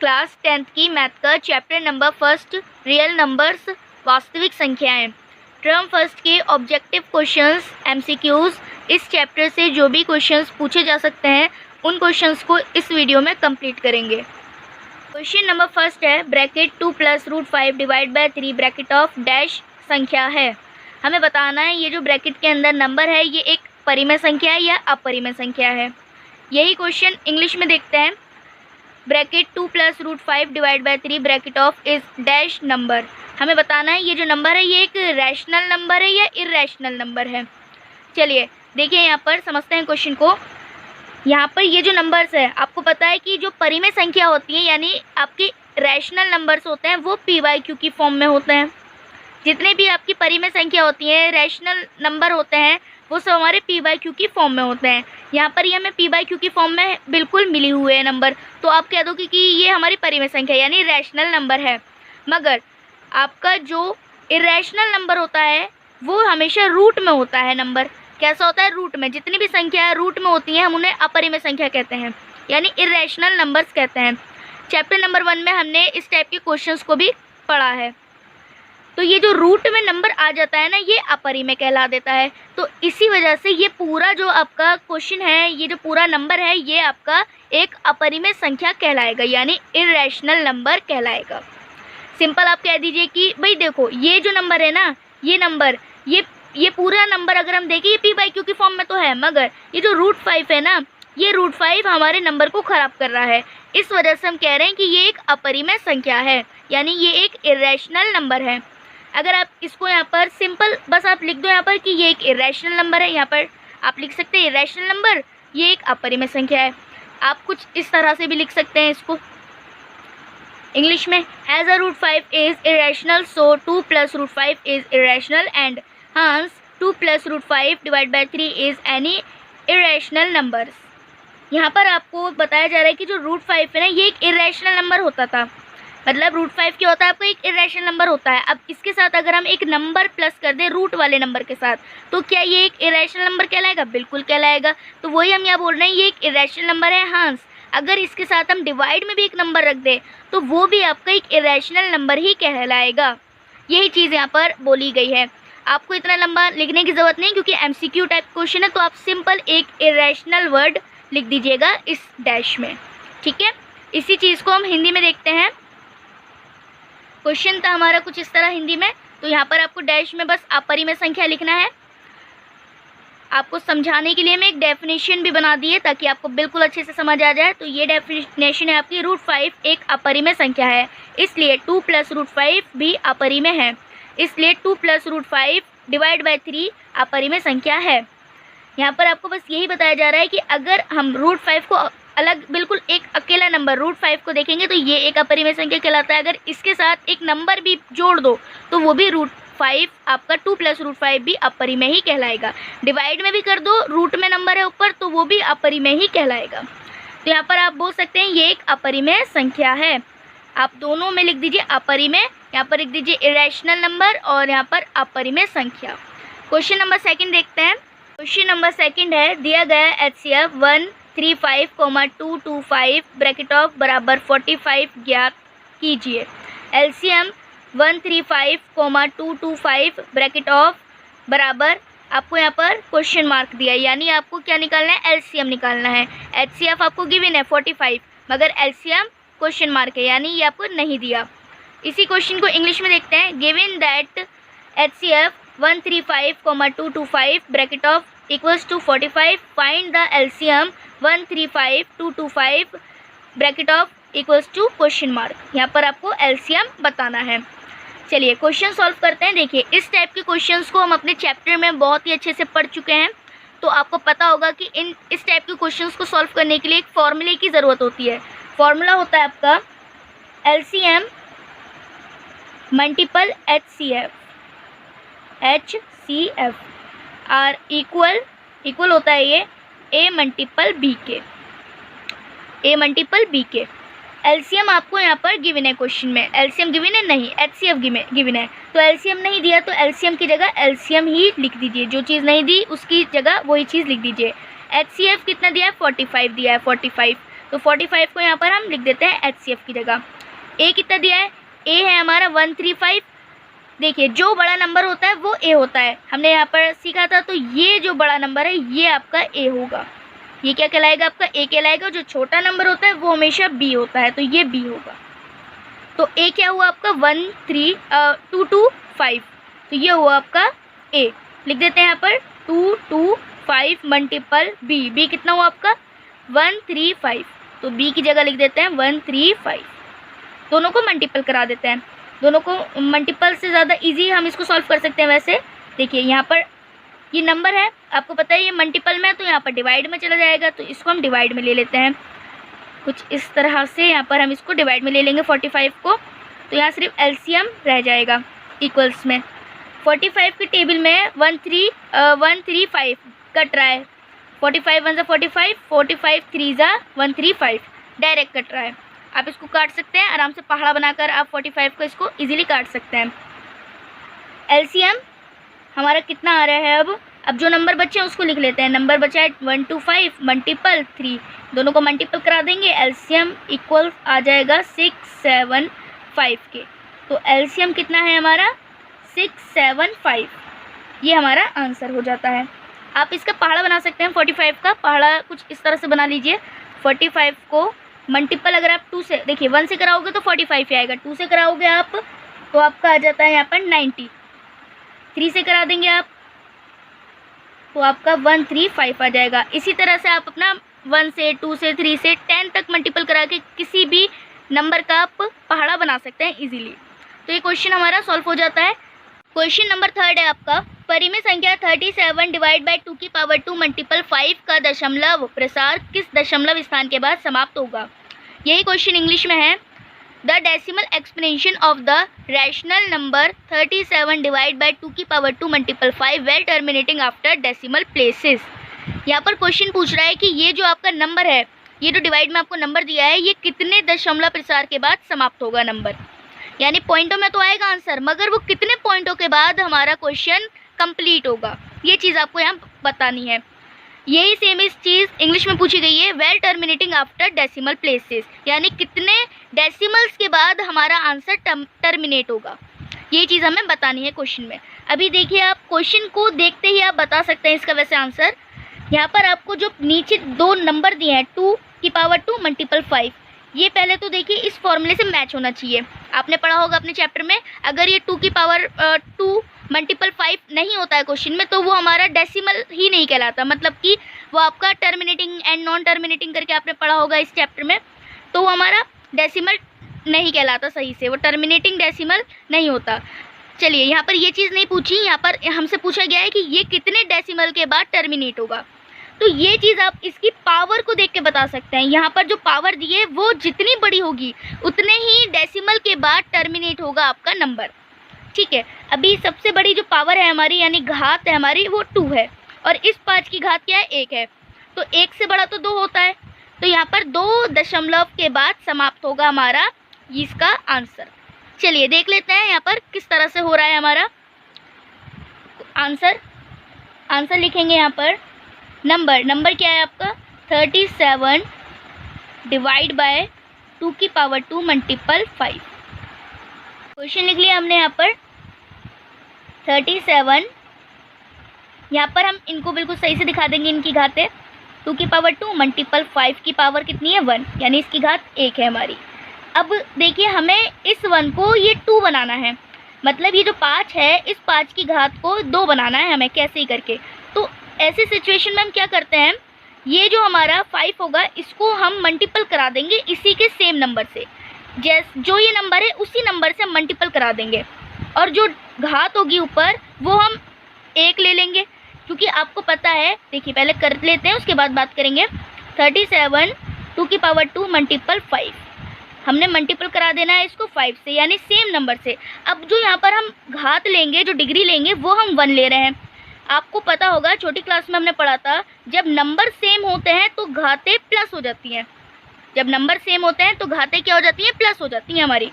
Class 10th की math का chapter number first real numbers वास्तविक संख्याएं टर्म फर्स्ट के ऑब्जेक्टिव क्वेश्चंस एमसीक्यूज इस चैप्टर से जो भी क्वेश्चंस पूछे जा सकते हैं उन क्वेश्चंस को इस वीडियो में कंप्लीट करेंगे। क्वेश्चन नंबर फर्स्ट है bracket 2 + √5 divide by 3 bracket of dash संख्या है। हमें बताना है ये जो ब्रैकेट के अंदर नंबर है ये एक परिमेय संख्या है या अपरिमेय संख्या है। यही क्वेश्चन इंग्लिश में देखते हैं। Bracket 2 + √5 divide by 3 bracket of is dash number. हमें बताना है ये जो नंबर है ये एक रैशनल नंबर है या इर्रेशनल नंबर है। चलिए देखिए यहाँ पर समझते हैं क्वेश्चन को। यहाँ पर ये जो नंबर्स है आपको पता है कि जो परिमेय संख्या होती है यानी आपके रैशनल नंबर्स होते हैं वो PYQ की फॉर्म में होते हैं। जितने भी आपकी परिमेय संख्या होती है रैशनल नंबर होते हैं वो सब हमारे PYQ की फॉर्म में होते हैं। यहाँ पर ये हमें PYQ की फॉर्म में बिल्कुल मिली हुए हैं नंबर, तो आप कह दो कि ये हमारी परिमेय संख्या यानी रैशनल नंबर है। मगर आपका जो इरेशनल नंबर होता है वो हमेशा रूट में होता है। नंबर कैसा होता है? रूट में। जितनी भी संख्या रूट में होती हैं हम उन्हें अपरिमेय संख्या कहते हैं यानी इरेशनल नंबर्स कहते हैं। चैप्टर नंबर 1 में हमने इस टाइप के क्वेश्चंस को भी पढ़ा है। तो ये जो रूट में नंबर आ जाता है ना ये अपरिमेय कहला देता है। तो इसी वजह से ये पूरा जो आपका क्वेश्चन है ये जो पूरा नंबर है ये आपका एक अपरिमेय संख्या कहलाएगा यानी इरेशनल नंबर कहलाएगा। सिंपल आप कह दीजिए कि भाई देखो ये जो नंबर है ना ये नंबर ये पूरा नंबर अगर हम देखें ये PYQ की फॉर्म में तो है, मगर ये जो √5 है ना ये √5 हमारे नंबर को ख़राब कर रहा है। इस वजह से हम कह रहे हैं कि ये एक अपरिमेय संख्या है यानी ये एक इरेशनल नंबर है। अगर आप इसको यहाँ पर सिंपल बस आप लिख दो यहाँ पर कि ये एक इरेशनल नंबर है, यहाँ पर आप लिख सकते हैं इरेशनल नंबर ये एक अपरिमेय संख्या है। आप कुछ इस तरह से भी लिख सकते हैं इसको इंग्लिश में, as a √5 is irrational so 2 + √5 is irrational and hence 2 + √5 divide by 3 is any irrational numbers. यहाँ पर आपको बताया जा रहा है कि जो √5 है ना ये एक इरेशनल नंबर होता था। मतलब √5 क्या होता है आपका एक इरेशनल नंबर होता है। अब इसके साथ अगर हम एक नंबर प्लस कर दें रूट वाले नंबर के साथ तो क्या ये एक इरेशनल नंबर कहलाएगा? बिल्कुल कहलाएगा। तो वही हम यहाँ बोल रहे हैं ये एक इरेशनल नंबर है। हाँ अगर इसके साथ हम डिवाइड में भी एक नंबर रख दें तो वो भी आपका एक इरेशनल नंबर ही कहलाएगा। यही चीज़ यहाँ पर बोली गई है। आपको इतना लंबा लिखने की ज़रूरत नहीं क्योंकि MCQ टाइप क्वेश्चन है, तो आप सिंपल एक इरेशनल वर्ड लिख दीजिएगा इस डैश में, ठीक है। इसी चीज़ को हम हिंदी में देखते हैं। क्वेश्चन था हमारा कुछ इस तरह हिंदी में, तो यहाँ पर आपको डैश में बस अपरिमेय संख्या लिखना है। आपको समझाने के लिए मैं एक डेफिनेशन भी बना दी है ताकि आपको बिल्कुल अच्छे से समझ आ जाए। तो ये डेफिनेशन है आपकी √5 एक अपरिमेय संख्या है इसलिए 2 + √5 भी अपरिमेय है, इसलिए 2 + √5 डिवाइड बाय 3 अपरिमेय संख्या है। यहाँ पर आपको बस यही बताया जा रहा है कि अगर हम √5 को अलग बिल्कुल एक अकेला नंबर √5 को देखेंगे तो ये एक अपरिमेय संख्या कहलाता है। अगर इसके साथ एक नंबर भी जोड़ दो तो वो भी √5 आपका 2 + √5 भी अपरिमेय ही कहलाएगा। डिवाइड में भी कर दो रूट में नंबर है ऊपर तो वो भी अपरिमेय ही कहलाएगा। तो यहाँ पर आप बोल सकते हैं ये एक अपरिमेय संख्या है। आप दोनों में लिख दीजिए अपरिमेय, यहाँ पर लिख दीजिए इरेशनल नंबर और यहाँ पर अपरिमेय संख्या। क्वेश्चन नंबर 2 देखते हैं। क्वेश्चन नंबर 2 है दिया गया HCF 135, 225 ब्रैकेट ऑफ बराबर 45 ज्ञात कीजिए। LCM 135, 225 ब्रैकेट ऑफ बराबर आपको यहाँ पर क्वेश्चन मार्क दिया है यानी आपको क्या निकालना है? LCM निकालना है। HCF आपको गिवन है 45 मगर LCM क्वेश्चन मार्क है यानी ये आपको नहीं दिया। इसी क्वेश्चन को इंग्लिश में देखते हैं। Given that HCF 135, 225 bracket of equals to 45 find the LCM 135, 225 bracket of equals to question mark. यहाँ पर आपको LCM बताना है। चलिए क्वेश्चन सॉल्व करते हैं। देखिए इस टाइप के क्वेश्चंस को हम अपने चैप्टर में बहुत ही अच्छे से पढ़ चुके हैं, तो आपको पता होगा कि इस टाइप के क्वेश्चंस को सॉल्व करने के लिए एक फॉर्मूले की ज़रूरत होती है। फॉर्मूला होता है आपका LCM multiple HCF are equal होता है ये A मल्टीपल B के। LCM आपको यहाँ पर गिवन है क्वेश्चन में। LCM गिवन है नहीं, HCF गिवन है। तो LCM नहीं दिया तो LCM की जगह LCM ही लिख दीजिए। जो चीज़ नहीं दी उसकी जगह वही चीज़ लिख दीजिए। HCF कितना दिया है? 45 दिया है। 45 तो 45 को यहाँ पर हम लिख देते हैं HCF की जगह। ए कितना दिया है, ए है हमारा 135। देखिए जो बड़ा नंबर होता है वो ए होता है, हमने यहाँ पर सीखा था। तो ये जो बड़ा नंबर है ये आपका ए होगा, ये क्या कहलाएगा, आपका ए कहलाएगा। जो छोटा नंबर होता है वो हमेशा बी होता है, तो ये बी होगा। तो ए क्या हुआ आपका 225, तो ये हुआ आपका ए। लिख देते हैं यहाँ पर 225 मल्टीपल बी, बी कितना हुआ आपका 135, तो बी की जगह लिख देते हैं 135। दोनों को मल्टीपल करा देते हैं, दोनों को मल्टीपल से ज़्यादा इजी हम इसको सॉल्व कर सकते हैं। वैसे देखिए यहाँ पर ये नंबर है, आपको पता है ये मल्टीपल में है, तो यहाँ पर डिवाइड में चला जाएगा, तो इसको हम डिवाइड में ले लेते हैं। कुछ इस तरह से यहाँ पर हम इसको डिवाइड में ले लेंगे 45 को, तो यहाँ सिर्फ एलसीएम रह जाएगा इक्वल्स में। 45 की टेबल में 135 कट रहा है, 45 1 45, 45 3 135 डायरेक्ट कट रहा है। आप इसको काट सकते हैं आराम से, पहाड़ा बनाकर आप 45 को इसको इजीली काट सकते हैं। एलसीएम हमारा कितना आ रहा है, अब जो नंबर बचे हैं उसको लिख लेते हैं। नंबर बचा है 125 मल्टीपल 3, दोनों को मल्टीपल करा देंगे, एलसीएम इक्वल आ जाएगा 675 के। तो एलसीएम कितना है हमारा 675, ये हमारा आंसर हो जाता है। आप इसका पहाड़ा बना सकते हैं, 45 का पहाड़ा कुछ इस तरह से बना लीजिए। 45 को मल्टीपल अगर आप 2 से, देखिए 1 से कराओगे तो 45 ही आएगा, 2 से कराओगे आप तो आपका आ जाता है यहाँ पर 90, 3 से करा देंगे आप तो आपका 135 आ जाएगा। इसी तरह से आप अपना 1 से 2 से 3 से 10 तक मल्टीपल करा के किसी भी नंबर का आप पहाड़ा बना सकते हैं इजीली। तो ये क्वेश्चन हमारा सॉल्व हो जाता है। क्वेश्चन नंबर 3 है आपका, परिमेय संख्या 37 डिवाइड बाई 2 की पावर 2 मल्टीपल 5 का दशमलव प्रसार किस दशमलव स्थान के बाद समाप्त होगा। यही क्वेश्चन इंग्लिश में है। The decimal exponential of the rational number 37 divide by 2 की power 2 multiple 5 well terminating after decimal places. यहाँ पर क्वेश्चन पूछ रहा है कि ये जो आपका नंबर है, ये जो डिवाइड में आपको नंबर दिया है, ये कितने दशमलव प्रसार के बाद समाप्त होगा नंबर, यानी पॉइंटों में तो आएगा आंसर, मगर वो कितने पॉइंटों के बाद हमारा क्वेश्चन कंप्लीट होगा, ये चीज़ आपको यहाँ बतानी है। यही सेम इस चीज़ इंग्लिश में पूछी गई है, well terminating after decimal places, यानी कितने डेसिमल्स के बाद हमारा आंसर टर्मिनेट होगा, ये चीज़ हमें बतानी है क्वेश्चन में। अभी देखिए आप क्वेश्चन को देखते ही आप बता सकते हैं इसका वैसे आंसर। यहाँ पर आपको जो नीचे 2 नंबर दिए हैं 2 की पावर 2 मल्टीपल 5, ये पहले तो देखिए इस फॉर्मूले से मैच होना चाहिए। आपने पढ़ा होगा अपने चैप्टर में, अगर ये 2 की पावर 2 मल्टीपल 5 नहीं होता है क्वेश्चन में, तो वो हमारा डेसिमल ही नहीं कहलाता, मतलब कि वो आपका टर्मिनेटिंग एंड नॉन टर्मिनेटिंग करके आपने पढ़ा होगा इस चैप्टर में, तो वो हमारा डेसिमल नहीं कहलाता सही से, वो टर्मिनेटिंग डेसिमल नहीं होता। चलिए यहाँ पर ये चीज़ नहीं पूछी, यहाँ पर हमसे पूछा गया है कि ये कितने डेसिमल के बाद टर्मिनेट होगा, तो ये चीज़ आप इसकी पावर को देख के बता सकते हैं। यहाँ पर जो पावर दी है वो जितनी बड़ी होगी उतने ही डेसिमल के बाद टर्मिनेट होगा आपका नंबर, ठीक है। अभी सबसे बड़ी जो पावर है हमारी, यानी घात है हमारी, वो 2 है, और इस 5 की घात क्या है 1 है, तो 1 से बड़ा तो 2 होता है, तो यहाँ पर 2 दशमलव के बाद समाप्त होगा हमारा इसका आंसर। चलिए देख लेते हैं यहाँ पर किस तरह से हो रहा है हमारा आंसर लिखेंगे यहाँ पर। नंबर क्या है आपका 37 डिवाइड बाय 2 की पावर 2 मल्टीपल 5। क्वेश्चन लिख लिया हमने यहाँ पर 37, यहाँ पर हम इनको बिल्कुल सही से दिखा देंगे, इनकी घातें 2 की पावर 2 मल्टीपल 5 की पावर कितनी है 1, यानी इसकी घात 1 है हमारी। अब देखिए हमें इस 1 को ये 2 बनाना है, मतलब ये जो 5 है इस 5 की घात को 2 बनाना है हमें कैसे ही करके। तो ऐसे सिचुएशन में हम क्या करते हैं, ये जो हमारा 5 होगा इसको हम मल्टीपल करा देंगे इसी के सेम नंबर से, जो ये नंबर है उसी नंबर से हम मल्टीपल करा देंगे, और जो घात होगी ऊपर वो हम 1 ले लेंगे, क्योंकि आपको पता है, देखिए पहले कर लेते हैं उसके बाद बात करेंगे। 37 2 की पावर 2 मल्टीपल 5, हमने मल्टीपल करा देना है इसको 5 से, यानी सेम नंबर से। अब जो यहाँ पर हम घात लेंगे, जो डिग्री लेंगे, वो हम 1 ले रहे हैं। आपको पता होगा छोटी क्लास में हमने पढ़ा था, जब नंबर सेम होते हैं तो घातें प्लस हो जाती हैं, जब नंबर सेम होते हैं तो घातें क्या हो जाती हैं, प्लस हो जाती हैं हमारी।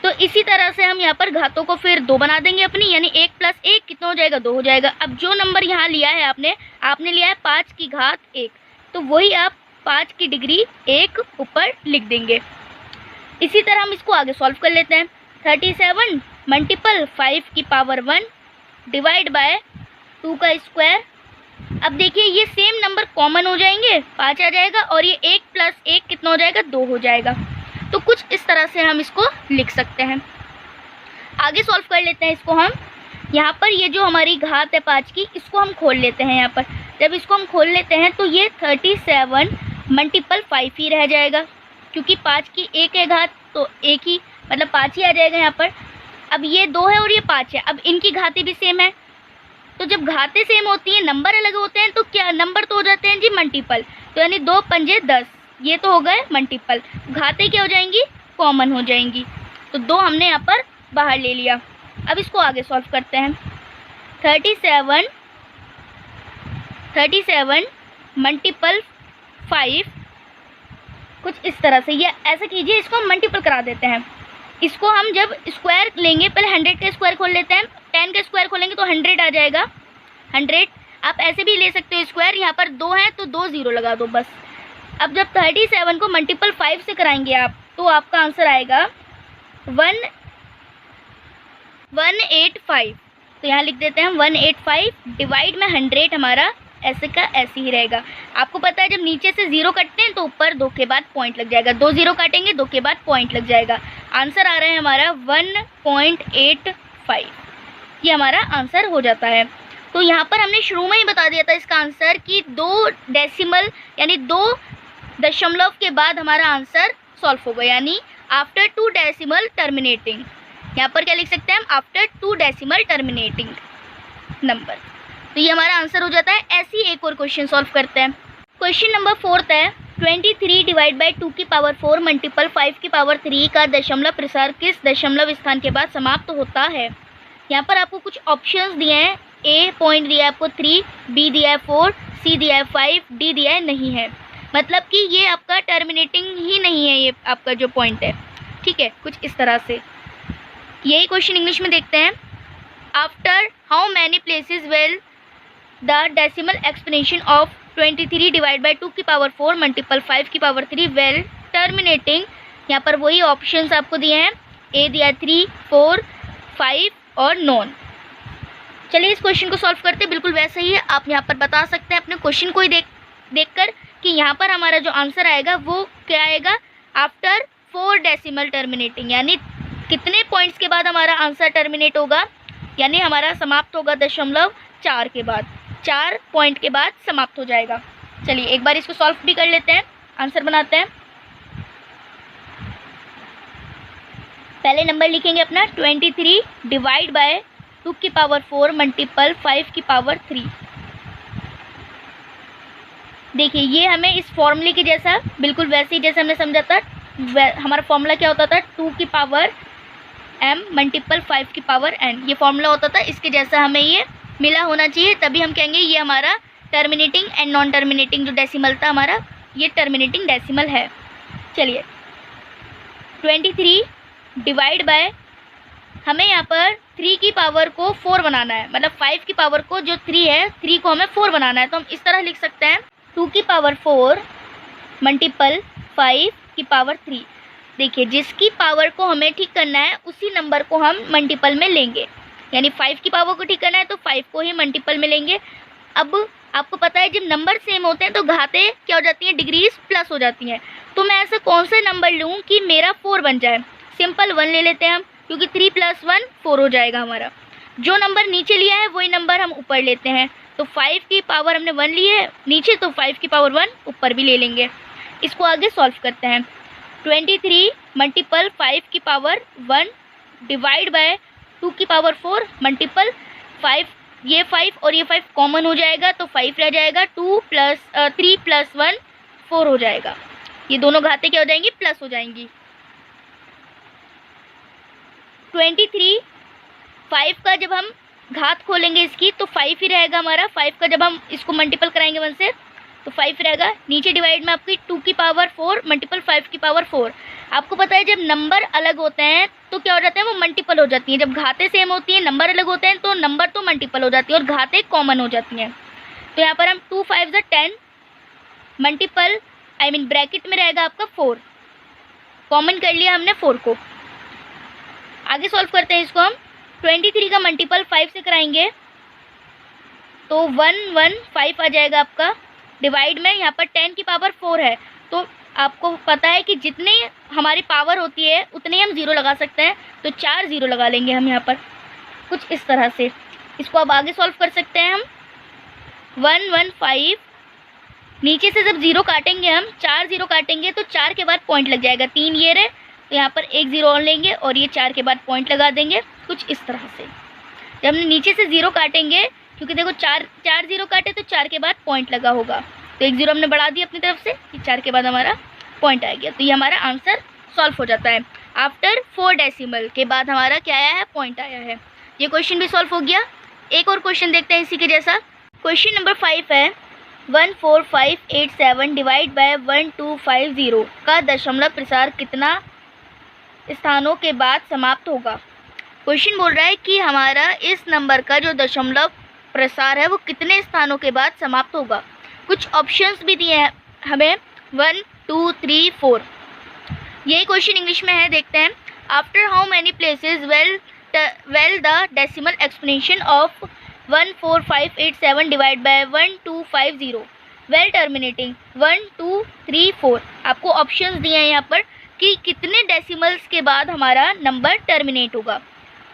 तो इसी तरह से हम यहाँ पर घातों को फिर 2 बना देंगे अपनी, यानी 1 + 1 कितना हो जाएगा 2 हो जाएगा। अब जो नंबर यहाँ लिया है आपने लिया है 5 की घात 1, तो वही आप 5 की डिग्री 1 ऊपर लिख देंगे। इसी तरह हम इसको आगे सॉल्व कर लेते हैं। 37 मल्टीपल 5 की पावर 1 डिवाइड बाय 2 का स्क्वायर। अब देखिए ये सेम नंबर कॉमन हो जाएंगे, 5 आ जाएगा और ये 1 प्लस 1 कितना हो जाएगा, 2 हो जाएगा। तो कुछ इस तरह से हम इसको लिख सकते हैं। आगे सॉल्व कर लेते हैं इसको हम। यहाँ पर ये जो हमारी घात है 5 की, इसको हम खोल लेते हैं। यहाँ पर जब इसको हम खोल लेते हैं तो ये 37 मल्टीपल 5 ही रह जाएगा, क्योंकि 5 की 1 है घात तो 1 ही मतलब 5 ही आ जाएगा यहाँ पर। अब ये 2 है और ये 5 है, अब इनकी घातें भी सेम है, तो जब घातें सेम होती हैं नंबर अलग होते हैं तो क्या नंबर तो हो जाते हैं जी मल्टीपल। तो यानी 2 पंजे 10, ये तो हो गए मल्टीपल, घातें क्या हो जाएंगी, कॉमन हो जाएंगी। तो 2 हमने यहाँ पर बाहर ले लिया। अब इसको आगे सॉल्व करते हैं। 37 मल्टीपल 5 कुछ इस तरह से, ये ऐसा कीजिए, इसको हम मल्टीपल करा देते हैं। इसको हम जब स्क्वायर लेंगे, पहले 100 का स्क्वायर खोल लेते हैं, 10 का स्क्वायर खोलेंगे तो 100 आ जाएगा। 100 आप ऐसे भी ले सकते हो स्क्वायर, यहाँ पर 2 हैं तो 2 0 लगा दो बस। अब जब 37 को मल्टीपल 5 से कराएंगे आप, तो आपका आंसर आएगा 185। तो यहाँ लिख देते हैं 185 डिवाइड में 100, हमारा ऐसे का ऐसे ही रहेगा। आपको पता है जब नीचे से 0 कटते हैं तो ऊपर 2 के बाद पॉइंट लग जाएगा, 2 0 काटेंगे 2 के बाद पॉइंट लग जाएगा। आंसर आ रहा है हमारा 1.85, ये हमारा आंसर हो जाता है। तो यहाँ पर हमने शुरू में ही बता दिया था इसका आंसर कि 2 डेसिमल यानी 2 दशमलव के बाद हमारा आंसर सॉल्व होगा, यानी आफ्टर 2 डेसिमल टर्मिनेटिंग। यहाँ पर क्या लिख सकते हैं हम, आफ्टर 2 डेसिमल टर्मिनेटिंग नंबर। तो ये हमारा आंसर हो जाता है। ऐसे ही एक और क्वेश्चन सॉल्व करते हैं। क्वेश्चन नंबर 4 है 23 डिवाइड बाई 2 की पावर 4 मल्टीपल 5 की पावर 3 का दशमलव प्रसार किस दशमलव स्थान के बाद समाप्त होता है। यहाँ पर आपको कुछ ऑप्शंस दिए हैं। ए पॉइंट दिया है आपको 3, बी दिया है 4, सी दिया है 5, डी दिया है नहीं है। मतलब कि ये आपका टर्मिनेटिंग ही नहीं है, ये आपका जो पॉइंट है, ठीक है, कुछ इस तरह से। यही क्वेश्चन इंग्लिश में देखते हैं। After how many places will the decimal expression of 23 divide by 2 की पावर 4 मल्टीपल 5 की पावर 3 वेल टर्मिनेटिंग। यहाँ पर वही ऑप्शंस आपको दिए हैं, ए दिया है 3, 4, 5 और नॉन। चलिए इस क्वेश्चन को सॉल्व करते हैं। बिल्कुल वैसे ही है, आप यहाँ पर बता सकते हैं अपने क्वेश्चन को ही देखकर कि यहाँ पर हमारा जो आंसर आएगा वो क्या आएगा, आफ्टर 4 डेसिमल टर्मिनेटिंग, यानी कितने पॉइंट्स के बाद हमारा आंसर टर्मिनेट होगा, यानी हमारा समाप्त होगा 0.4 के बाद, 4 पॉइंट के बाद समाप्त हो जाएगा। चलिए एक बार इसको सॉल्व भी कर लेते हैं, आंसर बनाते हैं। पहले नंबर लिखेंगे अपना 23 डिवाइड बाय 2 की पावर 4 मल्टीपल 5 की पावर 3। देखिए ये हमें इस फॉर्मूले के जैसा, बिल्कुल वैसे ही जैसे हमने समझा था, हमारा फॉर्मूला क्या होता था, 2 की पावर m मल्टीपल 5 की पावर n, ये फॉर्मूला होता था। इसके जैसा हमें ये मिला होना चाहिए, तभी हम कहेंगे ये हमारा टर्मिनेटिंग एंड नॉन टर्मिनेटिंग जो डेसिमल था हमारा, ये टर्मिनेटिंग डेसिमल है। चलिए 23 डिवाइड बाय, हमें यहाँ पर 3 की पावर को 4 बनाना है, मतलब 5 की पावर को जो 3 है, 3 को हमें 4 बनाना है। तो हम इस तरह लिख सकते हैं 2 की पावर 4 मल्टीपल 5 की पावर 3। देखिए जिसकी पावर को हमें ठीक करना है उसी नंबर को हम मल्टीपल में लेंगे, यानी 5 की पावर को ठीक करना है तो 5 को ही मल्टीपल में लेंगे। अब आपको पता है जब नंबर सेम होते हैं तो घातें क्या हो जाती हैं, डिग्रीज प्लस हो जाती हैं। तो मैं ऐसा कौन सा नंबर लूँ कि मेरा 4 बन जाए, सिंपल 1 ले लेते हैं हम, क्योंकि 3 + 1 4 हो जाएगा हमारा। जो नंबर नीचे लिया है वही नंबर हम ऊपर लेते हैं। तो 5 की पावर हमने 1 ली है नीचे, तो 5 की पावर 1 ऊपर भी ले लेंगे। इसको आगे सॉल्व करते हैं। 23 मल्टीपल 5 की पावर 1 डिवाइड बाय 2 की पावर 4 मल्टीपल 5, ये 5 और ये 5 कॉमन हो जाएगा तो 5 रह जाएगा, 3 + 1 4 हो जाएगा। ये दोनों घातें क्या हो जाएंगी, प्लस हो जाएंगी। 23 5 का जब हम घात खोलेंगे इसकी तो 5 ही रहेगा हमारा। 5 का जब हम इसको मल्टीपल कराएंगे 1 से तो 5 रहेगा। नीचे डिवाइड में आपकी 2 की पावर 4 मल्टीपल 5 की पावर 4। आपको पता है जब नंबर अलग होते हैं तो क्या हो जाते हैं, वो मल्टीपल हो जाती हैं। जब घातें सेम होती हैं, नंबर अलग होते हैं तो नंबर तो मल्टीपल हो जाती है और घातें कॉमन हो जाती हैं। तो यहाँ पर हम 2 5 = 10 मल्टीपल आई मीन ब्रैकेट में रहेगा आपका 4। कॉमन कर लिया हमने 4 को। आगे सॉल्व करते हैं इसको हम। 23 का मल्टीपल 5 से कराएंगे तो 115 आ जाएगा आपका। डिवाइड में यहाँ पर 10 की पावर 4 है, तो आपको पता है कि जितने हमारी पावर होती है उतने हम 0 लगा सकते हैं, तो 4 0 लगा लेंगे हम यहाँ पर कुछ इस तरह से। इसको अब आगे सॉल्व कर सकते हैं हम। 115 नीचे से जब 0 काटेंगे हम, 4 0 काटेंगे तो 4 के बाद पॉइंट लग जाएगा। 3 ये रहे, तो यहाँ पर 1 0 और लेंगे और ये 4 के बाद पॉइंट लगा देंगे कुछ इस तरह से। जब हमने नीचे से 0 काटेंगे, क्योंकि देखो 4 0 काटे तो 4 के बाद पॉइंट लगा होगा, तो 1 0 हमने बढ़ा दिया अपनी तरफ से, ये 4 के बाद हमारा पॉइंट आ गया, तो ये हमारा आंसर सॉल्व हो जाता है। आफ्टर 4 डेसिमल के बाद हमारा क्या आया है, पॉइंट आया है। ये क्वेश्चन भी सॉल्व हो गया। एक और क्वेश्चन देखते हैं इसी के जैसा। क्वेश्चन नंबर 5 है 14587 डिवाइड बाय 1250 का दशमलव प्रसार कितना स्थानों के बाद समाप्त होगा। क्वेश्चन बोल रहा है कि हमारा इस नंबर का जो दशमलव प्रसार है वो कितने स्थानों के बाद समाप्त होगा। कुछ ऑप्शंस भी दिए हैं हमें 1 2 3 4। यही क्वेश्चन इंग्लिश में है, देखते हैं। After how many places well the decimal explanation of 14587 divide by 1250 well terminating 1 2 3 4। आपको ऑप्शंस दिए हैं यहाँ पर कि कितने डेसिमल्स के बाद हमारा नंबर टर्मिनेट होगा।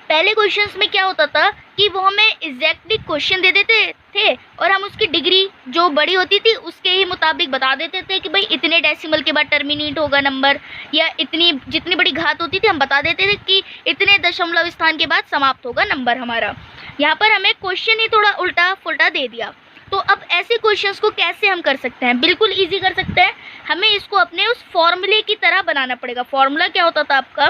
पहले क्वेश्चंस में क्या होता था कि वो हमें एग्जैक्टली क्वेश्चन दे देते थे और हम उसकी डिग्री जो बड़ी होती थी उसके ही मुताबिक बता देते थे कि भाई इतने डेसिमल के बाद टर्मिनेट होगा नंबर, या इतनी जितनी बड़ी घात होती थी हम बता देते थे कि इतने दशमलव स्थान के बाद समाप्त होगा नंबर हमारा। यहाँ पर हमें क्वेश्चन ही थोड़ा उल्टा फुल्टा दे दिया। तो अब ऐसे क्वेश्चंस को कैसे हम कर सकते हैं, बिल्कुल ईजी कर सकते हैं। हमें इसको अपने उस फॉर्मूले की तरह बनाना पड़ेगा। फॉर्मूला क्या होता था आपका,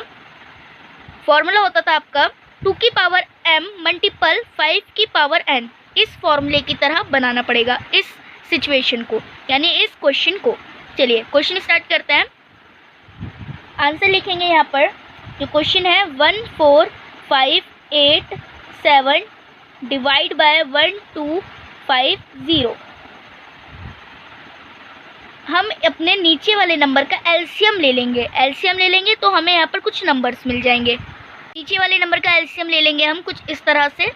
फॉर्मूला होता था आपका 2 की पावर m मल्टीपल 5 की पावर n। इस फॉर्मूले की तरह बनाना पड़ेगा इस सिचुएशन को, यानी इस क्वेश्चन को। चलिए क्वेश्चन स्टार्ट करते हैं। आंसर लिखेंगे यहाँ पर। जो क्वेश्चन है 14587 डिवाइड बाय 1250। हम अपने नीचे वाले नंबर का एलसीएम ले लेंगे। एलसीएम ले लेंगे तो हमें यहाँ पर कुछ नंबर्स मिल जाएंगे। नीचे वाले नंबर का एलसीएम ले लेंगे हम कुछ इस तरह से।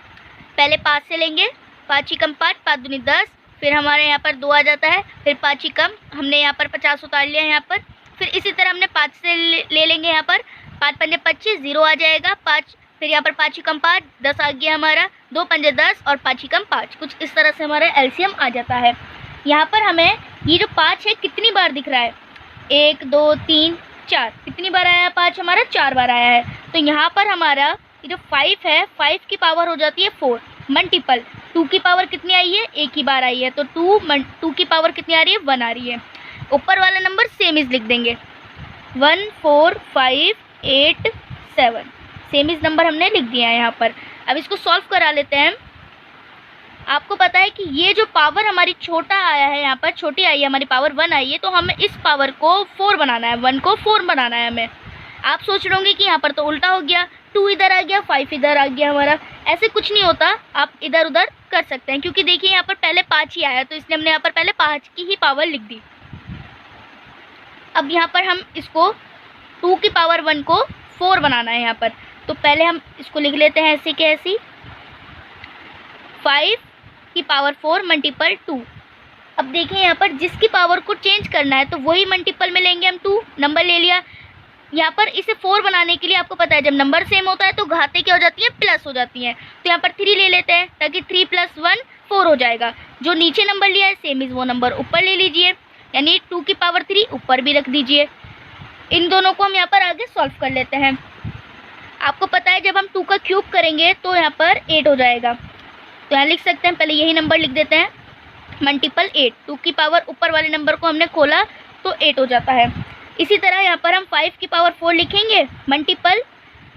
पहले 5 से लेंगे, 5 कम 5, 5 दूनी 10, फिर हमारे यहाँ पर 2 आ जाता है, फिर 5 कम हमने यहाँ पर 50 उतार लिया यहाँ पर। फिर इसी तरह हमने 5 से ले लेंगे यहाँ पर, 5 पंजे 25, 0 आ जाएगा 5, फिर यहाँ पर 5 कम 5, 10 आ गया हमारा, 2 पंजे 10 और 5 कम 5। कुछ इस तरह से हमारा एलसीएम आ जाता है। यहाँ पर हमें ये जो 5 है कितनी बार दिख रहा है, 1 2 3 4, कितनी बार आया है 5 हमारा, 4 बार आया है। तो यहाँ पर हमारा ये जो 5 है, 5 की पावर हो जाती है 4 मल्टीपल 2 की पावर कितनी आई है, 1 ही बार आई है, तो 2 की पावर कितनी आ रही है, 1 आ रही है। ऊपर वाला नंबर सेम इज लिख देंगे 14587 सेम इज नंबर हमने लिख दिया है यहाँ पर। अब इसको सॉल्व करा लेते हैं। आपको पता है कि ये जो पावर हमारी छोटा आया है, यहाँ पर छोटी आई है हमारी पावर 1 आई है, तो हमें इस पावर को 4 बनाना है, 1 को 4 बनाना है हमें। आप सोच रहे होंगे कि यहाँ पर तो उल्टा हो गया, 2 इधर आ गया, 5 इधर आ गया हमारा। ऐसे कुछ नहीं होता, आप इधर उधर कर सकते हैं, क्योंकि देखिए यहाँ पर पहले 5 ही आया, तो इसलिए हमने यहाँ पर पहले 5 की ही पावर लिख दी। अब यहाँ पर हम इसको 2 की पावर 1 को 4 बनाना है यहाँ पर, तो पहले हम इसको लिख लेते हैं ऐसे के ऐसी, 5 की पावर 4 मल्टीपल 2। अब देखें यहाँ पर जिसकी पावर को चेंज करना है तो वही मल्टीपल में लेंगे हम। 2 नंबर ले लिया। यहाँ पर इसे 4 बनाने के लिए आपको पता है जब नंबर सेम होता है तो घातें क्या हो जाती हैं, प्लस हो जाती हैं। तो यहाँ पर 3 ले लेते हैं ताकि 3 + 1 4 हो जाएगा। जो नीचे नंबर लिया है सेम इज वो नंबर ऊपर ले लीजिए, यानी 2 की पावर 3 ऊपर भी रख दीजिए। इन दोनों को हम यहाँ पर आगे सॉल्व कर लेते हैं। आपको पता है जब हम 2 का क्यूब करेंगे तो यहाँ पर 8 हो जाएगा, तो यहाँ लिख सकते हैं, पहले यही नंबर लिख देते हैं मल्टीपल 8। 2 की पावर ऊपर वाले नंबर को हमने खोला तो 8 हो जाता है। इसी तरह यहाँ पर हम 5 की पावर 4 लिखेंगे मल्टीपल,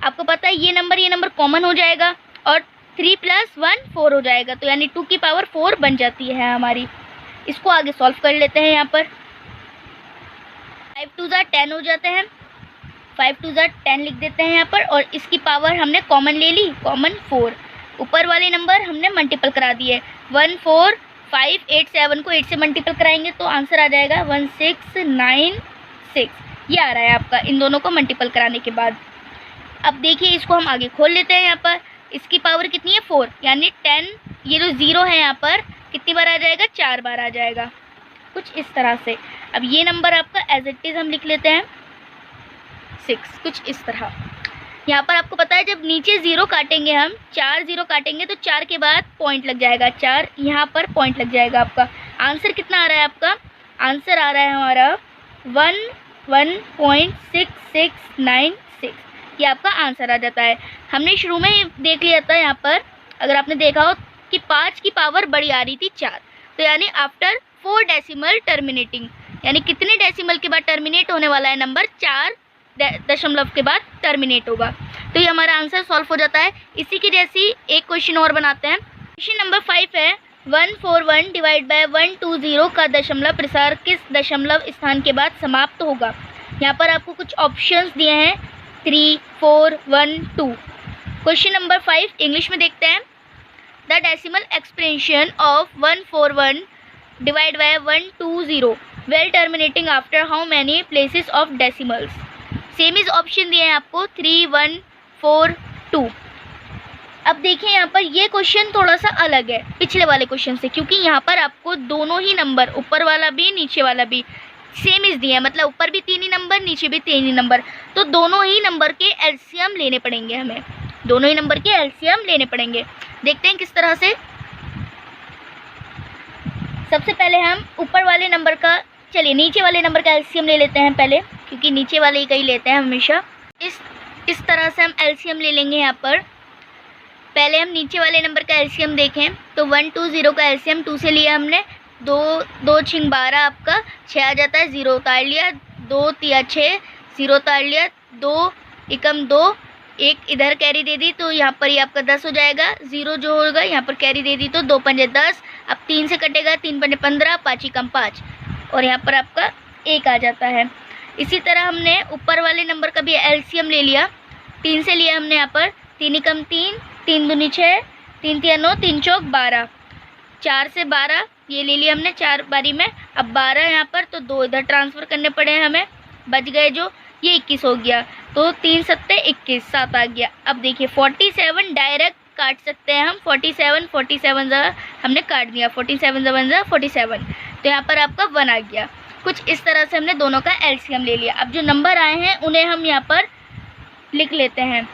आपको पता है ये नंबर कॉमन हो जाएगा और 3 + 1 4 हो जाएगा, तो यानी 2 की पावर 4 बन जाती है हमारी। इसको आगे सॉल्व कर लेते हैं। यहाँ पर 5 2 10 हो जाते हैं, 5 2 10 लिख देते हैं यहाँ पर, और इसकी पावर हमने कॉमन ले ली, कॉमन 4। ऊपर वाले नंबर हमने मल्टीपल करा दिए, 1 4 5, 8, 7 को 8 से मल्टीपल कराएंगे तो आंसर आ जाएगा 1696। ये आ रहा है आपका इन दोनों को मल्टीपल कराने के बाद। अब देखिए इसको हम आगे खोल लेते हैं। यहाँ पर इसकी पावर कितनी है 4, यानी 10, ये जो 0 है यहाँ पर कितनी बार आ जाएगा, 4 बार आ जाएगा, कुछ इस तरह से। अब ये नंबर आपका एज इट इज़ हम लिख लेते हैं 6, कुछ इस तरह। यहाँ पर आपको पता है जब नीचे 0 काटेंगे हम, 4 0 काटेंगे तो 4 के बाद पॉइंट लग जाएगा, 4 यहाँ पर पॉइंट लग जाएगा। आपका आंसर कितना आ रहा है, आपका आंसर आ रहा है हमारा 11.6696। ये आपका आंसर आ जाता है। हमने शुरू में ही देख लिया था यहाँ पर, अगर आपने देखा हो कि 5 की पावर बड़ी आ रही थी 4, तो यानी आफ्टर 4 डेसिमल टर्मिनेटिंग, यानी कितने डेसिमल के बाद टर्मिनेट होने वाला है नंबर, 4 दशमलव के बाद टर्मिनेट होगा। तो ये हमारा आंसर सॉल्व हो जाता है। इसी की जैसी एक क्वेश्चन और बनाते हैं। क्वेश्चन नंबर 5 है 141 डिवाइड बाय 120 का दशमलव प्रसार किस दशमलव स्थान के बाद समाप्त होगा। यहाँ पर आपको कुछ ऑप्शंस दिए हैं 3, 4, 1, 2। क्वेश्चन नंबर 5 इंग्लिश में देखते हैं। The decimal expression of 141 divide by 120 well terminating after how many places of decimals. Same is option दिए हैं आपको 3, 1, 4, 2। अब देखिए यहाँ पर ये क्वेश्चन थोड़ा सा अलग है पिछले वाले क्वेश्चन से, क्योंकि यहाँ पर आपको दोनों ही नंबर, ऊपर वाला भी नीचे वाला भी सेम इज दिए हैं, मतलब ऊपर भी 3 ही नंबर नीचे भी 3 ही नंबर, तो दोनों ही नंबर के एलसीएम लेने पड़ेंगे हमें, दोनों ही नंबर के एलसीएम लेने पड़ेंगे। देखते हैं किस तरह से। सबसे पहले हम ऊपर वाले नंबर का, चलिए नीचे वाले नंबर का एलसीएम ले लेते हैं पहले, क्योंकि नीचे वाले ही कहीं लेते हैं हमेशा। इस तरह से हम एलसीएम ले लेंगे। यहाँ पर पहले हम नीचे वाले नंबर का एलसीएम देखें तो 120 का एलसीएम 2 से लिया हमने, 2 छिंग 12 आपका 6 आ जाता है, 0 उतार लिया, 2 तिया 6, 0 उतार लिया, 2 एकम 2, 1 इधर कैरी दे दी तो यहाँ पर ये आपका 10 हो जाएगा, 0 जो होगा यहाँ पर कैरी दे दी तो 2 पंजे 10, अब 3 से कटेगा, 3 पंजे 15, 5 एकम 5 और यहाँ पर आपका 1 आ जाता है। इसी तरह हमने ऊपर वाले नंबर का भी एलसीएम ले लिया, 3 से लिया हमने यहाँ पर, 3 एकम 3, 3 दूनी 6, 3 तिया 9, 3 चौक 12, 4 से 12 ये ले लिया हमने 4 बारी में, अब 12 यहाँ पर तो 2 इधर ट्रांसफ़र करने पड़े हैं हमें, बच गए जो, ये 21 हो गया, तो 3 सत्ते 21, 7 आ गया। अब देखिए 47 डायरेक्ट काट सकते हैं हम, 47 हमने काट दिया, 47 47, तो यहाँ पर आपका 1 आ गया। कुछ इस तरह से हमने दोनों का एलसीएम ले लिया। अब जो नंबर आए हैं उन्हें हम यहाँ पर लिख लेते हैं।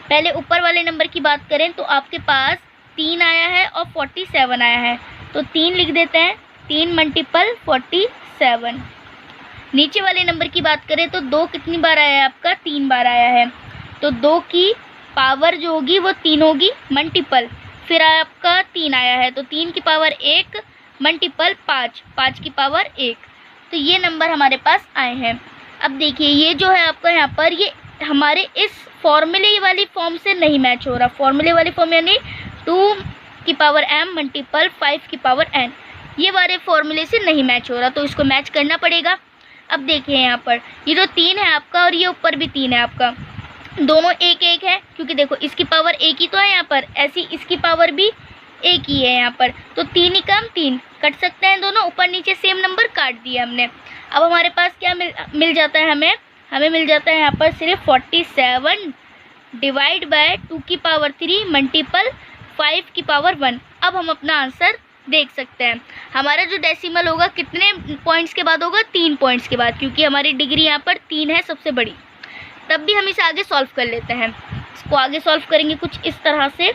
पहले ऊपर वाले नंबर की बात करें तो आपके पास 3 आया है और 47 आया है, तो 3 लिख देते हैं, 3 मल्टीपल 47। नीचे वाले नंबर की बात करें तो 2 कितनी बार आया है आपका, 3 बार आया है, तो 2 की पावर जो होगी वो 3 होगी मल्टीपल, फिर आपका 3 आया है तो 3 की पावर 1 मल्टीपल 5, 5 की पावर 1, तो ये नंबर हमारे पास आए हैं। अब देखिए ये जो है आपका यहाँ पर, ये हमारे इस फॉर्मूले वाली फॉर्म से नहीं मैच हो रहा, फॉर्मूले वाली फॉर्म यानी 2 की पावर m मल्टीपल 5 की पावर n, ये वाले फॉर्मूले से नहीं मैच हो रहा, तो इसको मैच करना पड़ेगा। अब देखिए यहाँ पर ये जो 3 है आपका और ये ऊपर भी 3 है आपका, दोनों 1 1 है, क्योंकि देखो इसकी पावर 1 ही तो है यहाँ पर, ऐसी इसकी पावर भी 1 ही है यहाँ पर, तो 3 ही कम 3 कट सकते हैं दोनों, ऊपर नीचे सेम नंबर काट दिया हमने। अब हमारे पास क्या मिल जाता है, हमें मिल जाता है यहाँ पर सिर्फ 47 डिवाइड बाय 2 की पावर 3 मल्टीपल 5 की पावर 1। अब हम अपना आंसर देख सकते हैं। हमारा जो डेसिमल होगा कितने पॉइंट्स के बाद होगा, 3 पॉइंट्स के बाद, क्योंकि हमारी डिग्री यहाँ पर 3 है सबसे बड़ी। तब भी हम इसे आगे सॉल्व कर लेते हैं। इसको आगे सॉल्व करेंगे कुछ इस तरह से।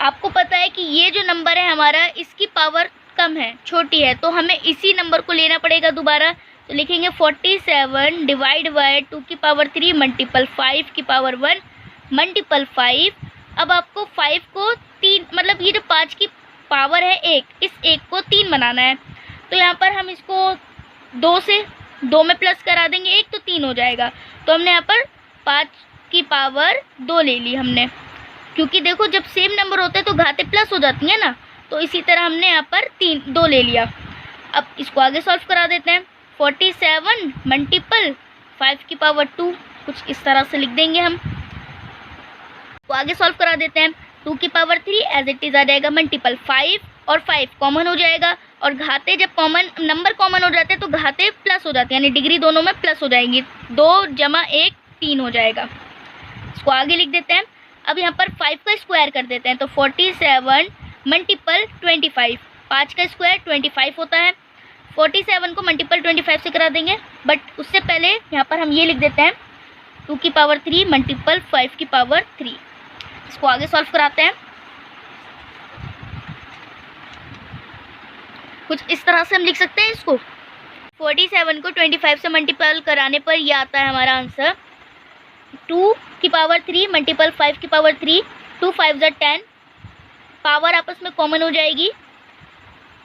आपको पता है कि ये जो नंबर है हमारा, इसकी पावर कम है, छोटी है, तो हमें इसी नंबर को लेना पड़ेगा दोबारा। तो लिखेंगे 47 डिवाइड बाय 2 की पावर 3 मल्टीपल 5 की पावर 1 मल्टीपल 5। अब आपको 5 को 3, मतलब ये जो 5 की पावर है 1, इस 1 को 3 बनाना है, तो यहाँ पर हम इसको 2 से 2 में प्लस करा देंगे 1, तो 3 हो जाएगा। तो हमने यहाँ पर 5 की पावर 2 ले ली हमने, क्योंकि देखो जब सेम नंबर होते हैं तो घातें प्लस हो जाती हैं ना, तो इसी तरह हमने यहाँ पर 2 ले लिया। अब इसको आगे सॉल्व करा देते हैं। 47 मल्टीपल 5 की पावर 2, कुछ इस तरह से लिख देंगे हम। तो आगे सॉल्व करा देते हैं। 2 की पावर 3 एज इट इज़ आ जाएगा मल्टीपल। 5 और 5 कॉमन हो जाएगा, और घाते जब कॉमन नंबर कॉमन हो जाते हैं तो घाते प्लस हो जाते हैं, यानी डिग्री दोनों में प्लस हो जाएंगी। 2 जमा 1 3 हो जाएगा। इसको आगे लिख देते हैं। अब यहाँ पर 5 का स्क्वायर कर देते हैं, तो 47 मल्टीपल 25, 5 का स्क्वायर 25 होता है। 47 को मल्टीपल 25 से करा देंगे, बट उससे पहले यहाँ पर हम ये लिख देते हैं 2 की पावर 3 मल्टीपल 5 की पावर 3। इसको आगे सॉल्व कराते हैं। कुछ इस तरह से हम लिख सकते हैं इसको। 47 को 25 से मल्टीपल कराने पर यह आता है हमारा आंसर 2 की पावर 3 मल्टीपल 5 की पावर 3, 2 5 ज़ा 10, पावर आपस में कॉमन हो जाएगी।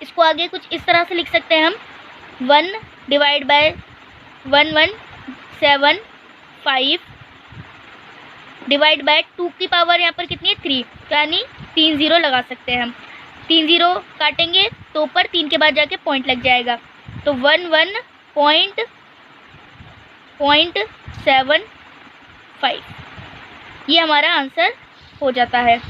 इसको आगे कुछ इस तरह से लिख सकते हैं हम 1 डिवाइड बाय 1175 डिवाइड बाय 2 की पावर यहाँ पर कितनी है 3, यानी 3 0 लगा सकते हैं हम। 3 0 काटेंगे तो ऊपर 3 के बाद जाके पॉइंट लग जाएगा, तो 11.75 ये हमारा आंसर हो जाता है।